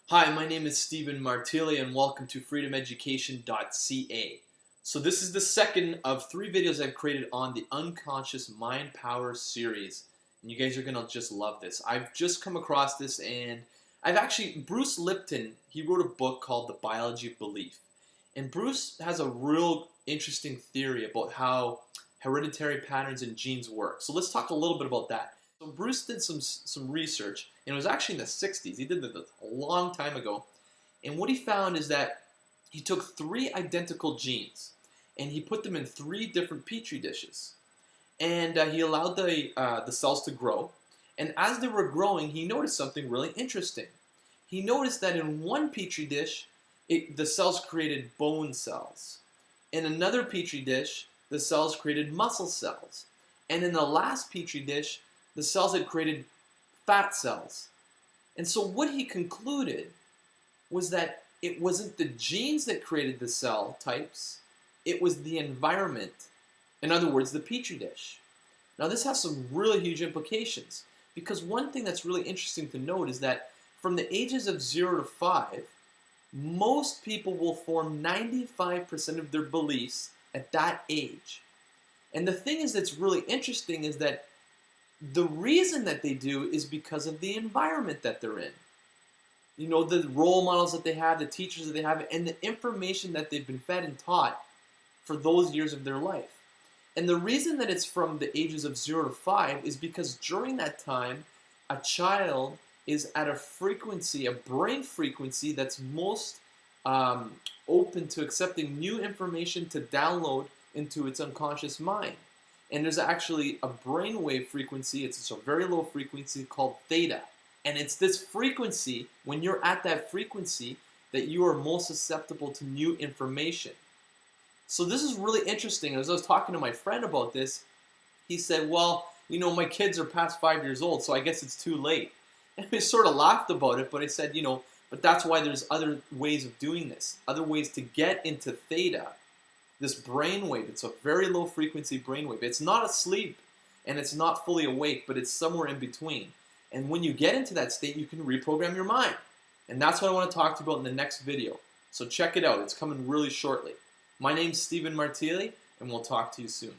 Hi, my name is Stephen Martilli and welcome to freedomeducation.ca. So this is the second of 3 videos I've created on the Unconscious Mind Power series. And you guys are going to just love this. I've just come across this and Bruce Lipton, he wrote a book called The Biology of Belief. And Bruce has a real interesting theory about how hereditary patterns and genes work. So let's talk a little bit about that. So Bruce did some research, and it was actually in the 60s. He did it a long time ago. And what he found is that he took 3 identical genes, and he put them in 3 different petri dishes. And he allowed the cells to grow. And as they were growing, he noticed something really interesting. He noticed that in one petri dish, the cells created bone cells. In another petri dish, the cells created muscle cells. And in the last petri dish, the cells had created fat cells. And so what he concluded was that it wasn't the genes that created the cell types, it was the environment. In other words, the petri dish. Now this has some really huge implications, because one thing that's really interesting to note is that from the ages of 0 to 5, most people will form 95% of their beliefs at that age. And the thing is that's really interesting is that the reason that they do is because of the environment that they're in. You know, the role models that they have, the teachers that they have, and the information that they've been fed and taught for those years of their life. And the reason that it's from the ages of 0 to 5 is because during that time, a child is at a frequency, a brain frequency that's most open to accepting new information to download into its unconscious mind. And there's actually a brainwave frequency, it's a very low frequency called theta. And it's this frequency, when you're at that frequency, that you are most susceptible to new information. So this is really interesting. As I was talking to my friend about this, he said, well, you know, my kids are past 5 years old, so I guess it's too late. And I sort of laughed about it, but I said, you know, but that's why there's other ways of doing this, other ways to get into theta. This brainwave, it's a very low frequency brainwave. It's not asleep and it's not fully awake, but it's somewhere in between. And when you get into that state, you can reprogram your mind. And that's what I want to talk to you about in the next video. So check it out. It's coming really shortly. My name's Stephen Martilli, and we'll talk to you soon.